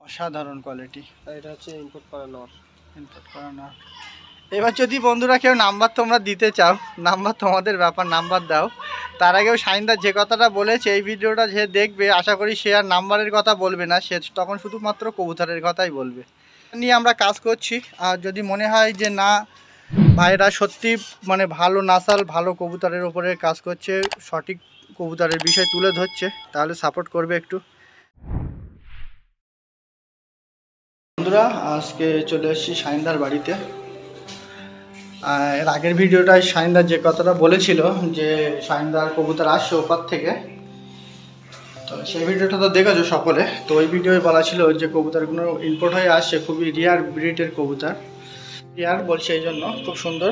অসাধারণ কোয়ালিটি। এটা হচ্ছে ইম্পোর্ট করা নর। এবার যদি বন্ধুরা কেউ নাম্বার তোমরা দিতে চাও, নাম্বার তোমাদের ব্যাপার, নাম্বার দাও। তার আগেও শাহিনদা যে কথাটা বলেছে, এই ভিডিওটা যে দেখবে আশা করি সে আর নাম্বারের কথা বলবে না, সে তখন শুধুমাত্র কবুতরের কথাই বলবে। নিয়ে আমরা কাজ করছি, আর যদি মনে হয় যে না ভাইরা সত্যি মানে ভালো নাসাল ভালো কবুতরের ওপরে কাজ করছে, সঠিক কবুতরের বিষয় তুলে ধরছে, তাহলে সাপোর্ট করবে একটু। বন্ধুরা আজকে চলে এসেছি শাহিনদার বাড়িতে। এর আগের ভিডিওটায় শাহিনদার যে কথাটা বলেছিল যে শাহিনদার কবুতর আসছে ওপার থেকে, তো সেই ভিডিওটা তো দেখেছো সকলে। তো ওই ভিডিওয় বলা ছিল যে কবুতরগুলো ইম্পোর্ট হয়ে আসছে, খুবই রিয়ার ব্রিডের কবুতর, রিয়ার বলছে এই জন্য, খুব সুন্দর।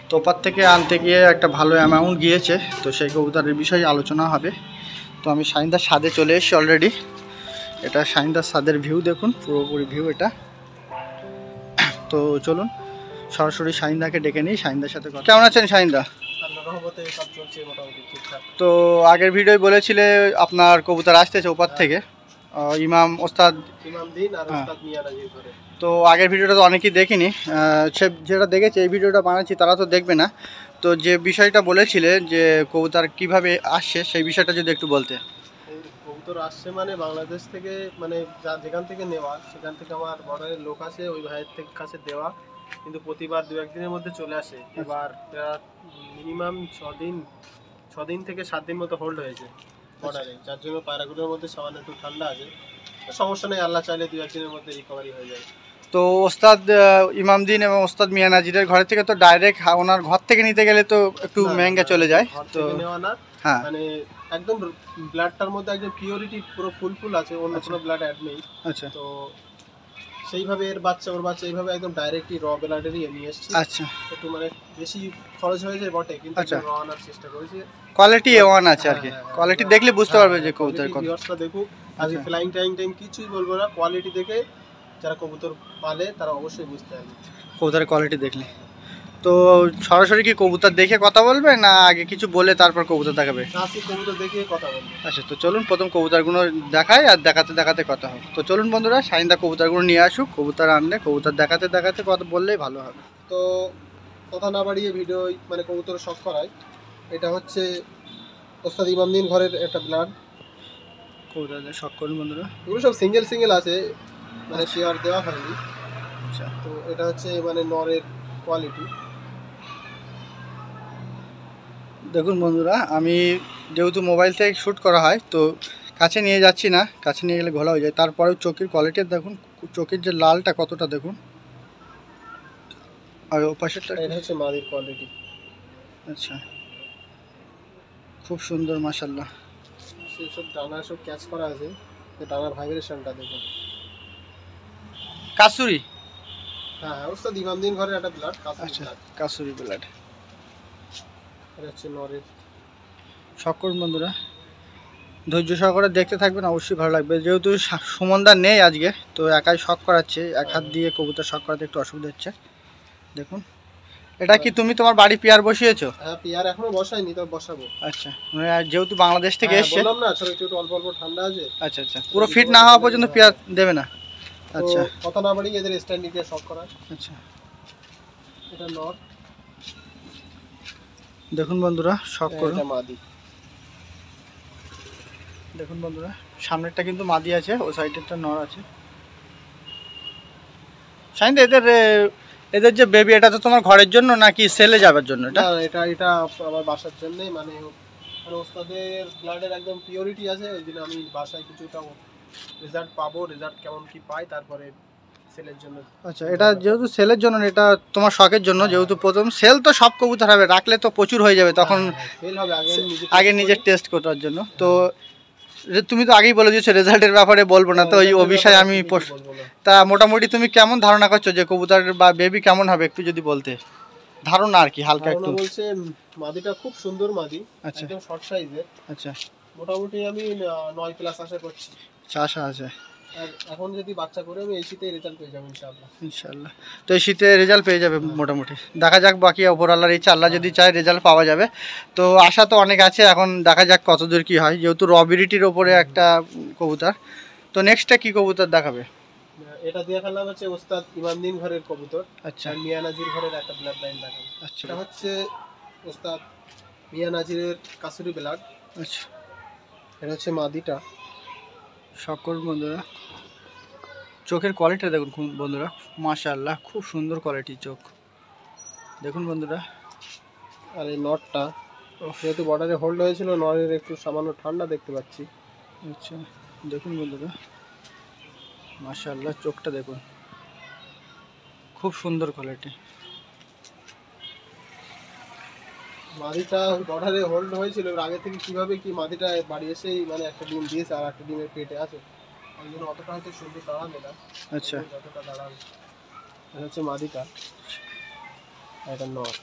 তো ওপার থেকে আনতে গিয়ে একটা ভালো অ্যামাউন্ট গিয়েছে, তো সেই কবুতরের বিষয়ে আলোচনা হবে। তো আমি শাহিনদার ছাদে চলে এসেছি অলরেডি। এটা শাহিনদার ছাদের ভিউ, দেখুন পুরোপুরি ভিউ এটা। তো চলুন সরাসরি শাহিনদাকে ডেকে নিই, শাহিনদার সাথে কথা। কেমন আছেন শাহিনদা? তো আগের ভিডিও বলেছিলে আপনার কবুতর আসতেছে ওপার থেকে, ইমাম ওস্তাদ তো আগের ভিডিওটা তো অনেকেই দেখিনি, সে যেটা দেখেছে এই ভিডিওটা বানাচ্ছি তারা তো দেখবে না। তো যে বিষয়টা বলেছিলে যে কবুতর কিভাবে আসছে সেই বিষয়টা যদি একটু বলতে। কবুতর আসছে মানে বাংলাদেশ থেকে, মানে যেখান থেকে নেওয়া সেখান থেকে আমার বর্ডারের লোক আছে, ওই ভাইয়ের থেকে কাছে দেওয়া, কিন্তু প্রতিবার 2-1 দিনের মধ্যে চলে আসে। এবার মিনিমাম 6 দিন থেকে 7 দিন মতো হোল্ড হয়েছে বর্ডারে, যার জন্য পায়রাগুলোর মধ্যে সামান্য একটু ঠান্ডা আছে। সমস্যা নেই, আল্লাহ চাইলে 2-1 দিনের মধ্যে রিকভারি হয়ে যায়। তো ওস্তাদ ইমামদিন এবং ওস্তাদ মিয়া নাজিরের ঘর থেকে তো ডাইরেক্ট ওনার ঘর থেকে নিতে গেলে তো একটু মেহেঙ্গা চলে যায়। তো নেওয়া না, হ্যাঁ, মানে একদম ব্লাডটার মধ্যে একদম পিওরিটি পুরো ফুল আছে, অন্য কোনো ব্লাড অ্যাড নেই। আচ্ছা, তো সেইভাবে এর বাচ্চা ওর বাচ্চা এইভাবে একদম ডাইরেক্টলি র ব্লাডেরই নিয়ে এসেছি। আচ্ছা, একটু মানে বেশি খরচ হয়ে যায় বটে, কিন্তু র আনার চেষ্টা করেছি। কোয়ালিটি A1 আছে আর কি, কোয়ালিটি দেখলে বুঝতে পারবে যে কবুতর কত। ভিউয়ার্সরা দেখুক, আজকে ফ্লাইং টাইম কিছুই বলবো না, কোয়ালিটি দেখে যারা কবুতর পালে তারা অবশ্যই বুঝতে পারবে কবুতরের কোয়ালিটি দেখলে। তো সরাসরি কি কবুতর দেখে কথা বলবে না আগে কিছু বলে তারপর কবুতর দেখাবে? আজকে কবুতর দেখে কথা বলবে। আচ্ছা, তো চলুন প্রথম কবুতরগুলো দেখাই, আর দেখাতে দেখাতে কথা হবে। তো চলুন বন্ধুরা, শাহিনদা কবুতরগুলো নিয়ে আসুক, কবুতর আনলে কবুতর দেখাতে দেখাতে কথা বললেই ভালো হবে। তো কথা না বাড়িয়ে ভিডিও মানে কবুতর শখ করায়। এটা হচ্ছে ওস্তাদ ইমামদিন ঘরের একটা ব্লাড কবুতর শখ করুন বন্ধুরা। এগুলো সব সিঙ্গেল আছে, মানে শেয়ার দেওয়া হয়নি। আচ্ছা, তো এটা হচ্ছে মানে নরের কোয়ালিটি। দেখুন বন্ধুরা, আমি যেহেতু মোবাইল থেকে শ্যুট করা হয় তো কাছে নিয়ে যাচ্ছি না, কাছে নিয়ে গেলে ঘোলা হয়ে যায়। তারপরেও চোখের কোয়ালিটি দেখুন, চোখের যে লালটা কতটা দেখুন, আর ওপাশেরটা এটা হচ্ছে মাদির কোয়ালিটি। আচ্ছা, খুব সুন্দর মাশাআল্লাহ। সেসব ডানা সব ক্যাচ করা আছে, ডানার ভাইব্রেশনটা দেখুন। কাসুরি, হ্যাঁ ওস্তাদ ইমামদিন ঘরের একটা ব্লাড। আচ্ছা, কাসুরি ব্লাড। এটা হচ্ছে নরের। শখ করুন বন্ধুরা, ধৈর্য সহকারে দেখতে থাকবেন, অবশ্যই ভালো লাগবে। যেহেতু সুমনদা নেই আজকে, তো একাই শখ করাচ্ছে, এক হাত দিয়ে কবুতর শখ করাতে একটু অসুবিধা হচ্ছে। দেখুন, এটা কি তুমি তোমার বাড়ি পেয়ার বসিয়েছো? হ্যাঁ, পেয়ার এখনো বসাইনি, তবে বসাবো। আচ্ছা, মানে যেহেতু বাংলাদেশ থেকে এসেছে, বললাম না ছোট ছোট অল্প অল্প ঠান্ডা আছে। আচ্ছা আচ্ছা, পুরো ফিট না হওয়া পর্যন্ত পেয়ার দেবে না। আচ্ছা, কথা না বাড়িয়ে এদের স্ট্যান্ডিং দিয়ে শখ করা। আচ্ছা, এটা নর। দেখুন বন্ধুরা, শখ করুন। এটা মাদি। দেখুন বন্ধুরা, সামনেরটা কিন্তু মাদি আছে, ওই সাইডেরটা নর আছে। শাইন এদের যে বেবি, এটা তো তোমার ঘরের জন্য নাকি সেলে যাবার জন্য? এটা আমার বাসার জন্যই, মানে ওস্তাদের ব্লাডের একদম পিওরিটি আছে, ওই জন্য আমি বাসায় কিছুটা রেজাল্ট পাবো, রেজাল্ট কেমন কি পাই তারপরে সেলের জন্য। আচ্ছা, এটা যেহেতু সেলের জন্য, এটা তোমার শখের জন্য, যেহেতু প্রথম সেল তো সব কবুতর হবে, রাখলে তো প্রচুর হয়ে যাবে, তখন সেল হবে আগে নিজের টেস্ট করার জন্য। তো তুমি তো আগেই বলে দিয়েছো রেজাল্টের ব্যাপারে বলবো না, তো ওই বিষয়ে আমি তা মোটামুটি তুমি কেমন ধারণা করছো যে কবুতর বা বেবি কেমন হবে, একটু যদি বলতে। ধারণা আর কি হালকা একটু। বলছে মাদিটা খুব সুন্দর মাদি, একদম শর্ট সাইজের। আচ্ছা, মোটামুটি আমি 9+ আশা করছি। আশা আছে। আর এখন যদি বাচ্চা করে আমি এই শীতে রেজাল্ট পেয়ে যাবো ইনশাআল্লাহ। তো এই শীতে রেজাল্ট পেয়ে যাবে মোটামুটি, দেখা যাক, বাকি ওপর আল্লাহর ইচ্ছা, আল্লাহ যদি চায় রেজাল্ট পাওয়া যাবে। তো আশা তো অনেক আছে, এখন দেখা যাক কতদূর কি হয়, যেহেতু রবিলিটির ওপরে একটা কবুতর। তো নেক্সটটা কি কবুতর দেখাবে? এটা দিয়ে ফেললাম হচ্ছে ওস্তাদ ইমামদিন ঘরের কবুতর, আচ্ছা আর মিয়া নাজির ঘরের একটা ব্লাড লাইন দেখাবো। আচ্ছা এটা হচ্ছে ওস্তাদ মিয়া নাজিরের কাসুরি ব্লাড। আচ্ছা এটা হচ্ছে মাদিটা। সকল বন্ধুরা চোখের কোয়ালিটি দেখুন বন্ধুরা, মাশাআল্লাহ খুব সুন্দর কোয়ালিটি চোখ দেখুন বন্ধুরা। আর এই নটটা যেহেতু বর্ডারে হোল্ড হয়েছিল, নটের একটু সামান্য ঠান্ডা দেখতে পাচ্ছি। আচ্ছা দেখুন বন্ধুরা, মাশাআল্লাহ চোখটা দেখুন, খুব সুন্দর কোয়ালিটি। মাদিটা বর্ডারে হোল্ড হয়েছিল, এবার আগে থেকে কিভাবে কি মাদিটা বাড়ি এসেই মানে একটা ডিম দিয়েছে আর একটা ডিমের পেটে আছে, ওই জন্য অতটা হয়তো সুন্দর দাঁড়াবে না। আচ্ছা যতটা দাঁড়াবে। এটা হচ্ছে মাদিটা, এটা নট।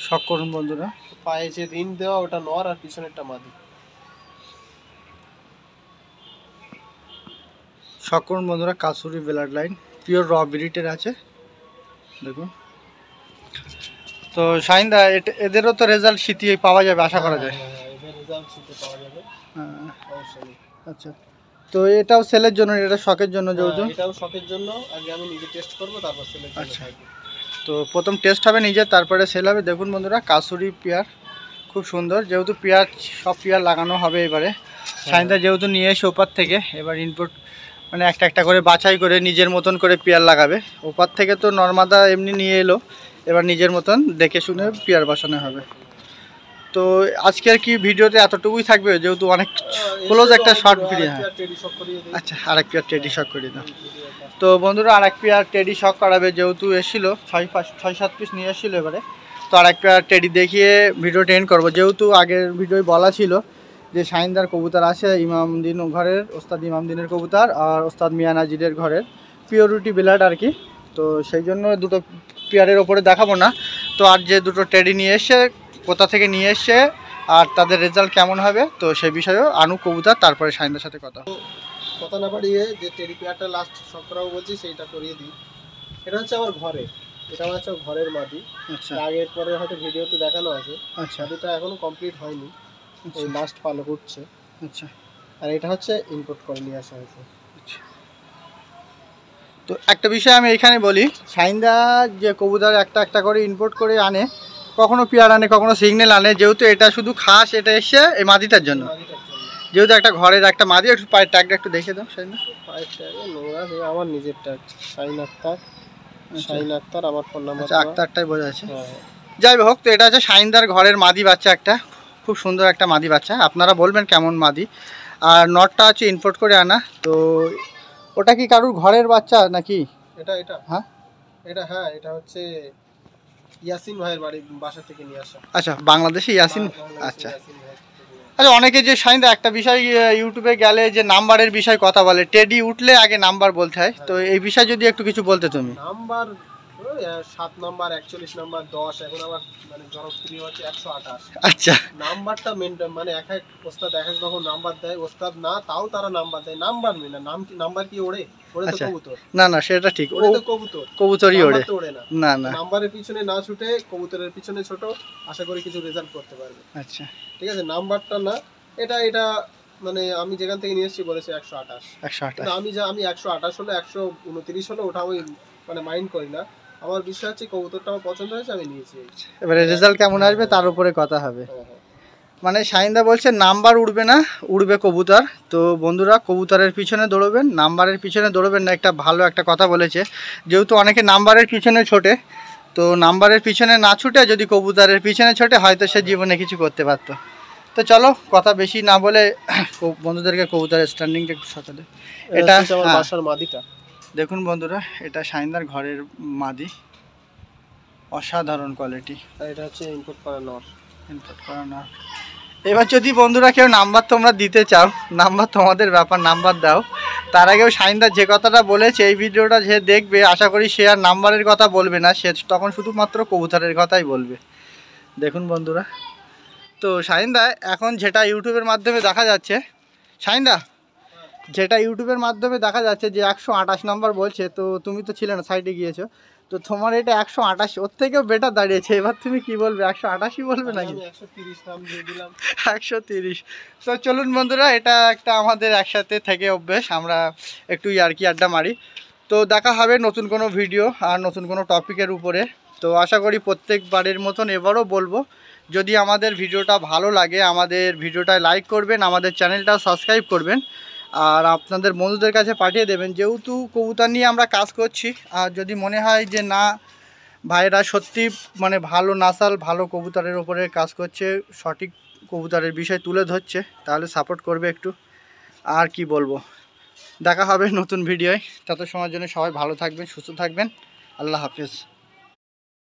শখ করুন বন্ধুরা, পায়ে যে রিং দেওয়া ওটা নর আর পিছনেরটা মাদি। শখ করুন বন্ধুরা, কাসুরি ব্লাড লাইন পিওর র ব্রিডের আছে দেখুন। তো শাহিনদা এদেরও তো রেজাল্ট শীতে পাওয়া যাবে আশা করা যায়। এদের রেজাল্ট শীতে পাওয়া যাবে, হ্যাঁ সমস্যা নেই। আচ্ছা, তো এটাও সেলের জন্য, এটা শখের জন্য যেহেতু। এটাও শখের জন্য, আগে আমি নিজে টেস্ট করব তারপর সেলের জন্য আচ্ছা। থাকবে। তো প্রথম টেস্ট হবে নিজে, তারপরে সেল হবে। দেখুন বন্ধুরা কাসুরি পেয়ার খুব সুন্দর, যেহেতু পেয়ার সব পেয়ার লাগানো হবে এবারে। শাহিনদা যেহেতু নিয়ে এসে ওপার থেকে, এবার ইনপুট মানে একটা একটা করে বাছাই করে নিজের মতন করে পেয়ার লাগাবে। ওপার থেকে তো নর্মাদা এমনি নিয়ে এলো, এবার নিজের মতন দেখে শুনে পেয়ার বসানো হবে। তো আজকের কি ভিডিওতে এতটুকুই থাকবে, যেহেতু অনেক ক্লোজ একটা শর্ট ভিডিও। হ্যাঁ আচ্ছা, আরেক পেয়ার টেডি শক করে দাও। তো বন্ধুরা আরেক পেয়ার টেডি শক করাবে, যেহেতু এসেছিলো 6-7 পিস নিয়ে এসেছিলো এবারে। তো আরেক পেয়ার টেডি দেখিয়ে ভিডিওটা এন্ড করবো, যেহেতু আগের ভিডিওয় বলা ছিল যে শাহিনদার কবুতর আছে ইমামদিন ঘরের, ওস্তাদ ইমামদিনের কবুতর আর ওস্তাদ মিয়া নাজিরের ঘরের পিওরিটি ব্লাড আর কি। তো সেই জন্য দুটো পেয়ারের ওপরে দেখাবো না। তো আর যে দুটো টেডি নিয়ে এসে কোথা থেকে নিয়ে এসে আর তাদের রেজাল্ট কেমন হবে, তো সেই বিষয়েও আনু কবুতর তারপরে শাহিনদার সাথে কথা না বাড়িয়ে যে টেডি পেয়ারটা লাস্ট শক করাবো বলছি সেইটা করিয়ে দিই। এটা হচ্ছে আমার ঘরে, এটা হচ্ছে ঘরের মাদি। আচ্ছা আগের পরে হয়তো ভিডিওতে দেখানো আছে। আচ্ছা মাদিটা এখনো কমপ্লিট হয়নি, এই লাস্ট পালক উঠছে। আচ্ছা আর এটা হচ্ছে ইম্পোর্ট করে নিয়ে আসা হয়েছে। তো একটা বিষয় আমি এখানে বলি, শাহিনদা যে কবুতর একটা একটা করে ইম্পোর্ট করে আনে, কখনো পেয়ার আনে কখনো সিগন্যাল আনে, যেহেতু এটা শুধু খাস এটা এসে এই মাদিটার জন্য, যেহেতু একটা ঘরের একটা মাদি। একটু পায়ের ট্যাগটা একটু দেখে দাও শাহিনদা। পায়ের ট্যাগে নোংরা, আমার নিজের ট্যাগ শাহিন আক্তার। শাহিন আক্তার আমার ফোন নাম্বার। আচ্ছা আক্তারটাই বোঝা যাচ্ছে। হ্যাঁ যাই হোক, তো এটা হচ্ছে শাহিনদার ঘরের মাদি বাচ্চা, একটা খুব সুন্দর একটা মাদি বাচ্চা। আপনারা বলবেন কেমন মাদি। আর নটটা হচ্ছে ইম্পোর্ট করে আনা। তো ওটা কি কারুর ঘরের বাচ্চা নাকি? এটা এটা হ্যাঁ এটা, হ্যাঁ এটা হচ্ছে ইয়াসিন ভাইয়ের বাসা থেকে নিয়ে আসা। আচ্ছা, বাংলাদেশি ইয়াসিন। বাংলাদেশের আচ্ছা ইয়াসিন ভাই থেকে নিয়ে আসা। আচ্ছা, অনেকে যে শাহিনদা একটা বিষয় ইউটিউবে গেলে যে নাম্বারের বিষয় কথা বলে, টেডি উঠলে আগে নাম্বার বলতে হয়, তো এই বিষয়ে যদি একটু কিছু বলতে তুমি। নাম্বার 7 নাম্বার 41 নাম্বার 10, এখন আবার মানে জনপ্রিয় হচ্ছে 128। আচ্ছা নাম্বারটা মেনটেন মানে এক এক ওস্তাদ এক এক রকম নাম্বার দেয়, ওস্তাদ না তাও তারা নাম্বার দেয়, নাম্বার মেনে নাম কি নাম্বার কি ওড়ে? ওড়ে তো আচ্ছা। কবুতর। না না সেটা ঠিক, ও ওড়ে তো কবুতর, কবুতরই ওড়ে। নাম্বার তো ওড়ে না। না না নাম্বারের পিছনে না ছুটে কবুতরের পিছনে ছোট, আশা করি কিছু রেজাল্ট করতে পারবে। আচ্ছা ঠিক আছে, নাম্বারটা না, এটা এটা মানে আমি যেখান থেকে নিয়ে এসেছি বলেছে 128। 128। আমি 128 হলো 129 হলো ওটা আমি মানে মাইন্ড করি না। আমার বিষয় হচ্ছে কবুতরটা আমার পছন্দ হয়েছে, আমি নিয়েছি। এবারে রেজাল্ট কেমন আসবে তার উপরে কথা হবে। হ্যাঁ হ্যাঁ। মানে শাহিনদা বলছে নাম্বার উঠবে না, উড়বে কবুতর। তো বন্ধুরা কবুতরের পিছনে দৌড়বেন, নাম্বারের পিছনে দৌড়বেন না। একটা ভালো একটা কথা বলেছে, যেহেতু অনেকে নাম্বারের পিছনে ছোটে, তো নাম্বারের পিছনে না ছুটে যদি কবুতরের পিছনে ছোটে হয়তো সে জীবনে কিছু করতে পারতো। তো চলো কথা বেশি না বলে বন্ধুদেরকে কবুতরের স্ট্যান্ডিংটা একটু সকালে। এটা হচ্ছে আমার বাসার মাদিটা। দেখুন বন্ধুরা, এটা শাহিনদার ঘরের মাদি, অসাধারণ কোয়ালিটি। আর এটা হচ্ছে ইম্পোর্ট করা নর। ইনপুট করা না। এবার যদি বন্ধুরা কেউ নাম্বার তোমরা দিতে চাও, নাম্বার তোমাদের ব্যাপার, নাম্বার দাও। তার আগেও শাহিনদা যে কথাটা বলেছে, এই ভিডিওটা যে দেখবে আশা করি সে আর নাম্বারের কথা বলবে না, সে তখন শুধুমাত্র কবুতরের কথাই বলবে। দেখুন বন্ধুরা, তো শাহিনদা এখন যেটা ইউটিউবের মাধ্যমে দেখা যাচ্ছে, শাহিনদা যেটা ইউটিউবের মাধ্যমে দেখা যাচ্ছে যে 128 নম্বর বলছে, তো তুমি তো ছিলে না, সাইডে গিয়েছো, তো তোমার এটা 188, ওর থেকেও বেটার দাঁড়িয়েছে। এবার তুমি কি বলবে, 188 বলবে নাকি? আমি 130 নাম দিয়ে দিলাম। 130। তো চলুন বন্ধুরা, এটা একটা আমাদের একসাথে থেকে অভ্যেস, আমরা একটু ইয়ার্কি আড্ডা মারি। তো দেখা হবে নতুন কোনো ভিডিও আর নতুন কোনো টপিকের উপরে। তো আশা করি প্রত্যেকবারের মতন এবারও বলবো, যদি আমাদের ভিডিওটা ভালো লাগে আমাদের ভিডিওটায় লাইক করবেন, আমাদের চ্যানেলটা সাবস্ক্রাইব করবেন, আর আপনাদের বন্ধুদের কাছে পাঠিয়ে দেবেন। যেহেতু কবুতর নিয়ে আমরা কাজ করছি, আর যদি মনে হয় যে না ভাইরা সত্যি মানে ভালো নাসাল ভালো কবুতরের ওপরে কাজ করছে, সঠিক কবুতরের বিষয় তুলে ধরছে, তাহলে সাপোর্ট করবে একটু। আর কি বলবো, দেখা হবে নতুন ভিডিওয়। তত সময়ের জন্য সবাই ভালো থাকবেন, সুস্থ থাকবেন। আল্লাহ হাফিজ।